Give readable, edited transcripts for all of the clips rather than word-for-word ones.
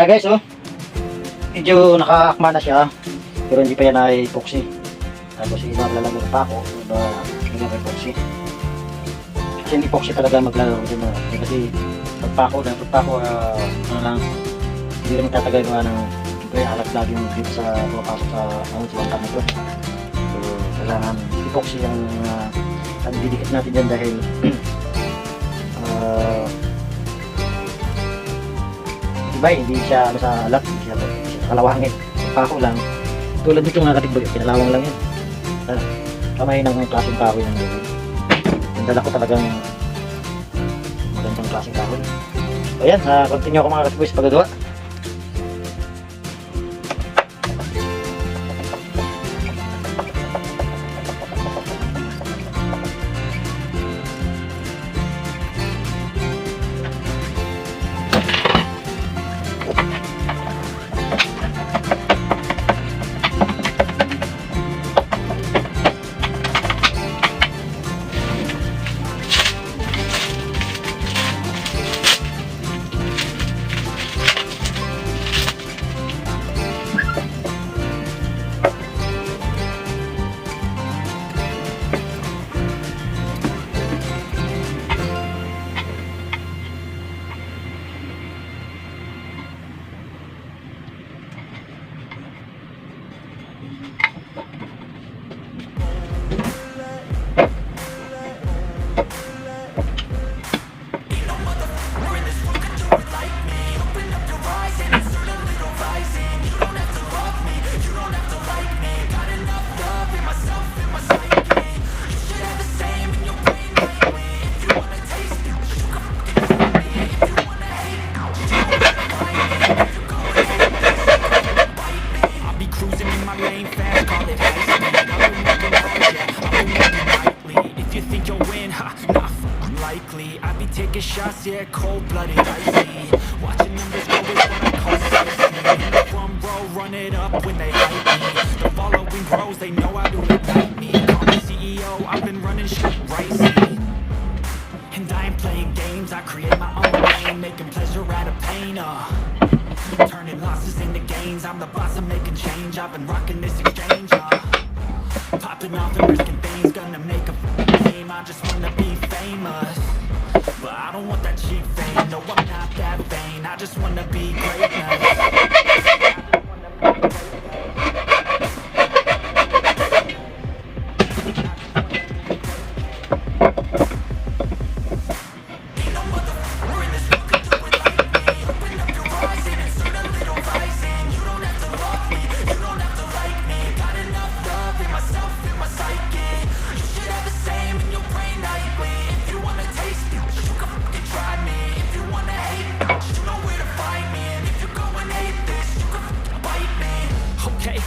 Guys, oh. Medyo nakaakma na siya. Pero hindi pa yan ay epoxy. Tapos ilalagay pa ako. Diba, hindi na epoxy. Kasi hindi epoxy talaga maglalaro dyan. Kasi pagpako, ano lang, hindi rin tatagal gawa ng alat lagi yung dito sa pumapasok sa silantan nito. So, kailangan epoxy ang didikit natin dyan dahil diba, hindi siya sa alat, hindi siya kalawangin. Pako lang. Tulad nito mga katigbag, pinalawang lang yan. Kamay ng klaseng kahoy ng gawin. Yung dala ko talagang magandang klaseng kahoy. So yan, continue ako mga katigbag sa paggagawa. Shots, yeah, cold-blooded, icy. Watching numbers go is what I call sexy. In the front row, run it up when they hype me. The following grows, they know how to ignite me. Call me CEO, I've been running shit ricey. And I ain't playing games, I create my own lane, making pleasure out of pain, turning losses into gains, I'm the boss, I'm making change. I've been rocking this exchange, popping off and risking things, gonna make a name. I just wanna be famous, but I don't want that cheap fame. No, I'm not that vain. I just wanna be greatness.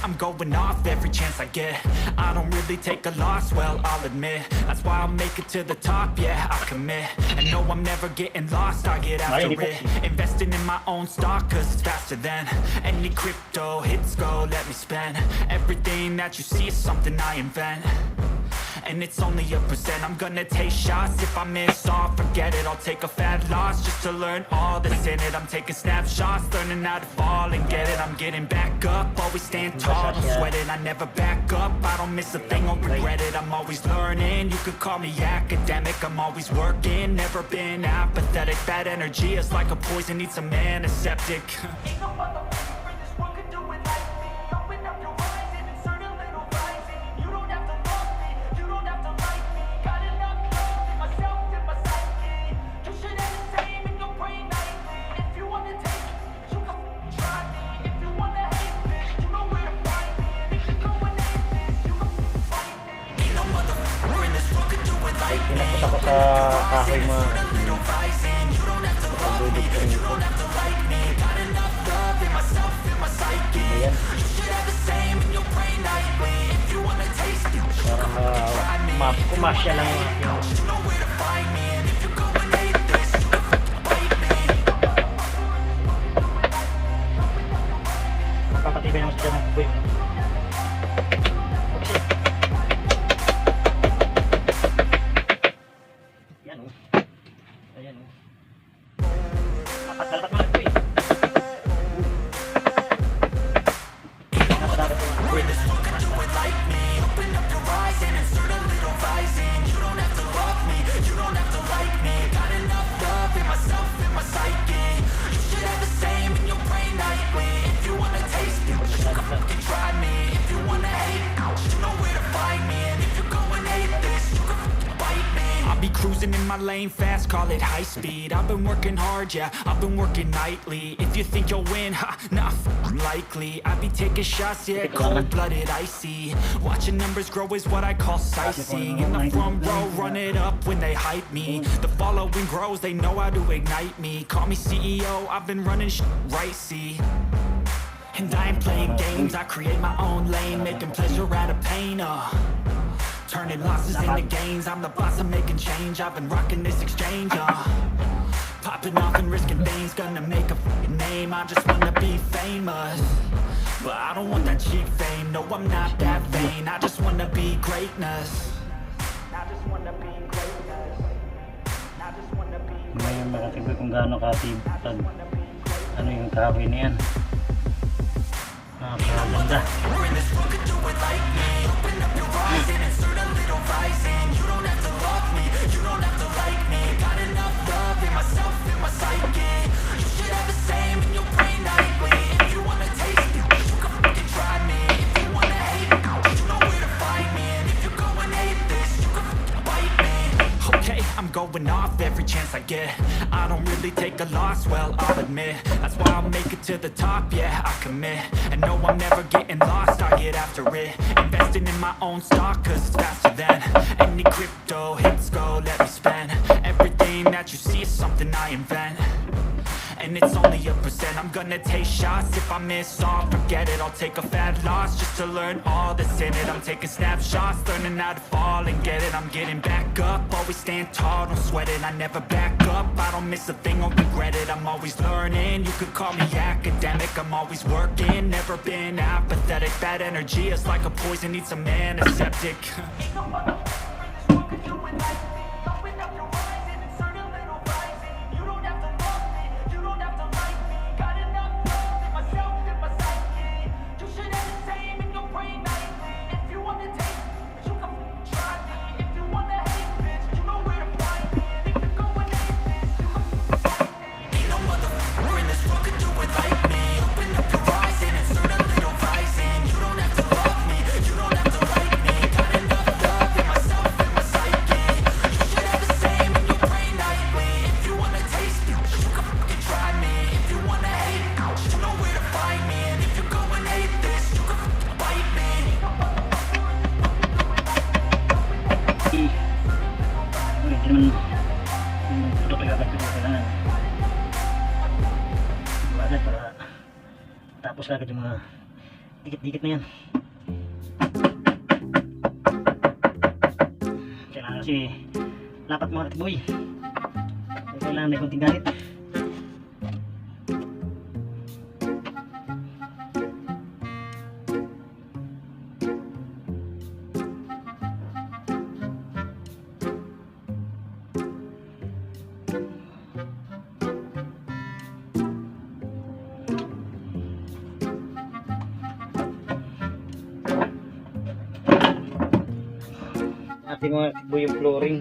I'm going off every chance I get. I don't really take a loss, well, I'll admit. That's why I'll make it to the top, yeah, I commit. And no, I'm never getting lost, I get after it. Investing in my own stock, cause it's faster than any crypto hits go, let me spend. Everything that you see is something I invent, and it's only a percent. I'm gonna take shots, if I miss all, forget it. I'll take a fat loss just to learn all that's in it. I'm taking snapshots, learning how to fall and get it. I'm getting back up, always stand tall, don't sweat it. I never back up, I don't miss a thing, I'll regret it. I'm always learning, you could call me academic. I'm always working, never been apathetic. Bad energy is like a poison, need some antiseptic. Pinapos ako sa kahoy mga ayan. Parang kumasya lang yung papatibay naman siya ng buhay. Ayan o. Dapat mo na ito eh. in this world could do it like me. Open up your eyes and insert a little rising. You don't have to love me, you don't have to like me. Got enough love in myself, in my psyche. You should have the same in your brain nightly. If you wanna taste it, you can fucking try me. If you wanna hate, you know where to find me. And if you go and hate this, you can fucking bite me. I'll be cruising in my lane fast, call it high speed. I've been working hard, yeah, I've been working nightly. If you think you'll win, ha, nah, likely. I be taking shots, yeah, cold-blooded, icy. Watching numbers grow is what I call sightseeing. In the front row, run it up when they hype me. The following grows, they know how to ignite me. Call me CEO, I've been running right, see. And I ain't playing games, I create my own lane, making pleasure out of pain, turning losses into gains, I'm the boss, I'm making change. I've been rocking this exchange, popping off and risking things, gonna make a f***ing name. I just wanna be famous, but I don't want that cheap fame. No, I'm not that vain, I just wanna be greatness. I just wanna be greatness. I just wanna be greatness. Ngayon makatiboy kung gaano katib pag ano yung kahoy na yan. Nakakaganda. We're in this world, could do it like me. Open up your eyes and insert a little rising. You don't have to love me, you don't have to like me. Got enough love in myself, in my psyche. You should have the same in your brain nightly. If you wanna taste it, you can fucking try me. If you wanna hate it, you know where to find me. And if you go and hate this, you can fucking bite me. Okay, I'm going off every chance I get. I don't really take a loss, well, I'll admit. That's why I'll make it to the top, yeah, I commit. And no, I'm never getting lost, I get after it. Investing in my own stock, cause it's faster than any crypto hits go, let me spend. Everything that you see is something I invent. And it's only a percent. I'm gonna take shots. If I miss all, forget it. I'll take a fat loss just to learn all that's in it. I'm taking snapshots, learning how to fall and get it. I'm getting back up, always stand tall, don't sweat it. I never back up, I don't miss a thing or regret it. I'm always learning, you could call me academic. I'm always working, never been apathetic. Bad energy is like a poison, needs some antiseptic. Hindi naman produk na agad pero kailangan agad para tapos agad yung mga dikit-dikit na yan. Kailangan kasi lapat mga katiboy, kailangan may konting galit. Ating mga katiboy yung flooring.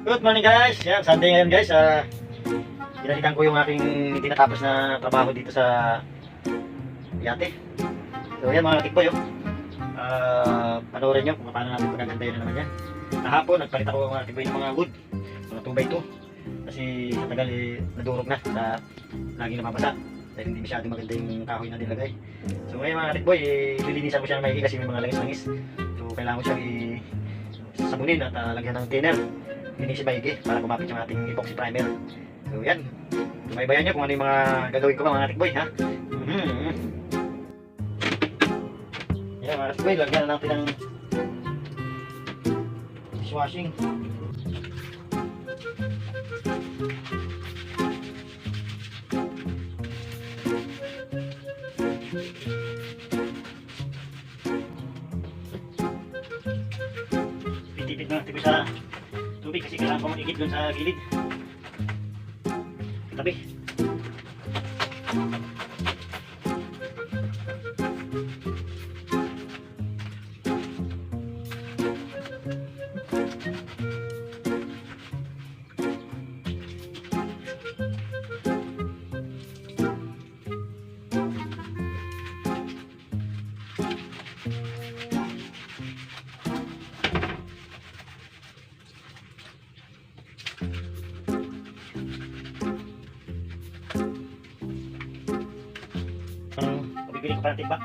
Good morning guys! Yan, Sunday ngayon guys. Pinalitan ko yung aking tinatapos na trabaho dito sa Yacht. So yan mga tikboy, panoorin nyo kung paano natin pagagandahin na naman yan. Kahapon nagpalit ako mga tikboy ng mga wood, mga 2x2. Kasi sa tagal nadurog na sa laging nababasa dahil hindi masyadong maganda yung kahoy na nilagay. So ngayon mga tikboy, lilinisan ko siya ng maigi kasi may mga langis-langis. So kailangan ko siyang sabunin at lagyan ng thinner linisin maigi para kumapit yung ating epoxy primer. So yan, tumaybayan nyo kung ano yung mga gagawin ko mga tikboy ha. Yan mga tikboy, lagyan na natin ng dishwashing. Pitipit na natin sa tubig kasi kailangan pa mag-igit dun sa gilid. Tabi. Bibili ko pa ng timba.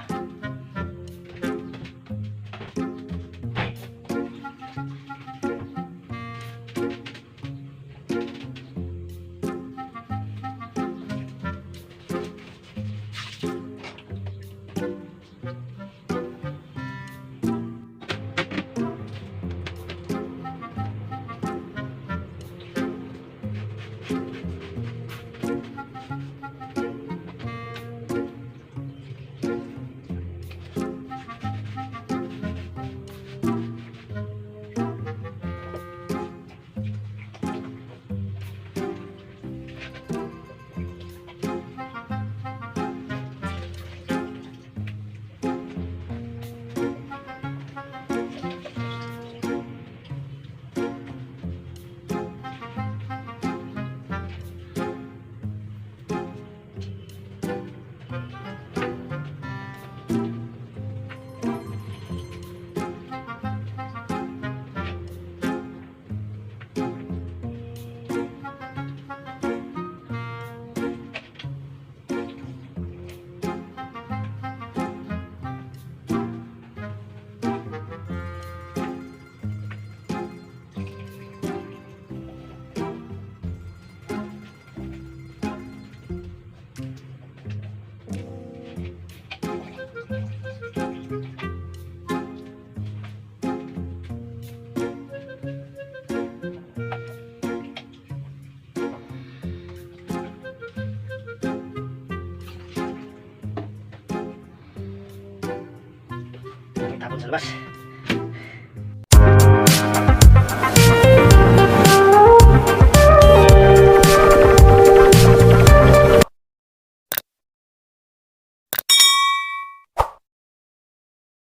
Tapon sa labas.